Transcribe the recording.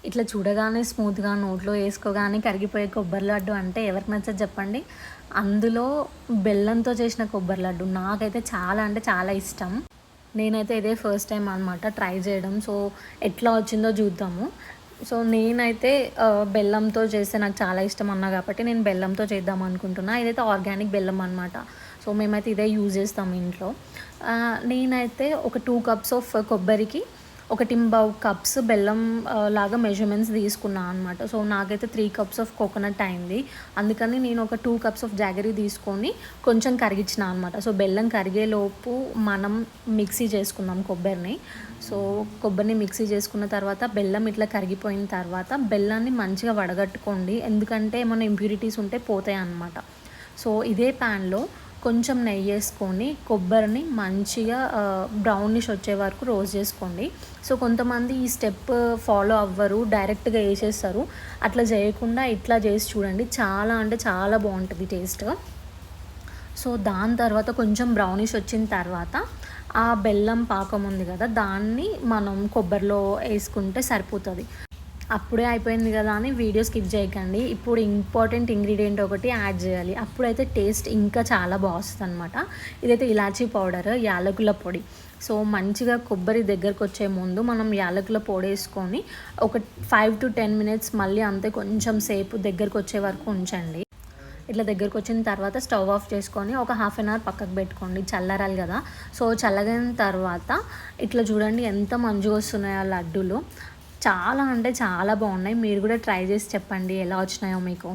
ఇట్లా చూడగానే స్మూత్‌గా నోట్లో ఏసుకోగానే కరిగిపోయే కొబ్బరి లడ్డు అంటే ఎవరికి నచ్చదు చెప్పండి. అందులో బెల్లంతో చేసిన కొబ్బరి లడ్డు నాకైతే చాలా అంటే చాలా ఇష్టం. నేనైతే ఇదే ఫస్ట్ టైం అనమాట ట్రై చేయడం. సో, ఎట్లా వచ్చిందో చూద్దాము. సో, నేనైతే బెల్లంతో చేస్తే నాకు చాలా ఇష్టం అన్నా కాబట్టి నేను బెల్లంతో చేద్దాం అనుకుంటున్నా. ఇదైతే ఆర్గానిక్ బెల్లం అనమాట. సో, మేమైతే ఇదే యూజ్ చేస్తాం ఇంట్లో. నేనైతే ఒక 2 కప్స్ ఆఫ్ కొబ్బరికి ఒక 1.5 కప్స్ బెల్లం లాగా మెజర్‌మెంట్స్ తీసుకున్నా అనమాట. సో, నాకైతే 3 కప్స్ ఆఫ్ కోకోనట్ అయింది. అందుకని నేను ఒక 2 కప్స్ ఆఫ్ జాగరీ తీసుకొని కొంచెం కరిగించిన అనమాట. సో, బెల్లం కరిగేలోపు మనం మిక్సీ చేసుకుందాం కొబ్బరిని. సో, కొబ్బరిని మిక్సీ చేసుకున్న తర్వాత బెల్లం ఇట్లా కరిగిపోయిన తర్వాత బెల్లాన్ని మంచిగా వడగట్టుకోండి. ఎందుకంటే ఏమన్నా ఇంప్యూరిటీస్ ఉంటే పోతాయన్నమాట. సో, ఇదే ప్యాన్‌లో కొంచెం నెయ్యేసుకొని కొబ్బరిని మంచిగా బ్రౌనిష్ వచ్చే వరకు రోస్ట్ చేసుకోండి. సో, కొంతమంది ఈ స్టెప్ ఫాలో అవ్వరు, డైరెక్ట్‌గా ఏసేస్తారు. అట్లా చేయకుండా ఇట్లా చేసి చూడండి. చాలా అంటే చాలా బాగుంటుంది టేస్ట్. సో, దాని తర్వాత కొంచెం బ్రౌనిష్ వచ్చిన తర్వాత ఆ బెల్లం పాకం ఉంది కదా, దాన్ని మనం కొబ్బరిలో వేసుకుంటే సరిపోతుంది. అప్పుడే అయిపోయింది కదా అని వీడియో స్కిప్ చేయకండి. ఇప్పుడు ఇంపార్టెంట్ ఇంగ్రీడియంట్ ఒకటి యాడ్ చేయాలి. అప్పుడైతే టేస్ట్ ఇంకా చాలా బాగొస్తుందనమాట. ఇదైతే ఇలాచీ పౌడర్, యాలకుల పొడి. సో, మంచిగా కొబ్బరి దగ్గరకు వచ్చే ముందు మనం యాలకుల పొడి వేసుకొని ఒక 5-10 మినిట్స్ మళ్ళీ అంతే కొంచెం సేపు దగ్గరకు వచ్చే వరకు ఉంచండి. ఇట్లా దగ్గరకు వచ్చిన తర్వాత స్టవ్ ఆఫ్ చేసుకొని ఒక హాఫ్ అన్ అవర్ పక్కకు పెట్టుకోండి, చల్లారాలి కదా. సో, చల్లగిన తర్వాత ఇట్లా చూడండి ఎంత మంచిగా వస్తున్నాయో లడ్డూలు. చాలా అంటే చాలా బాగున్నాయి. మీరు కూడా ట్రై చేసి చెప్పండి ఎలా వచ్చినాయో మీకు.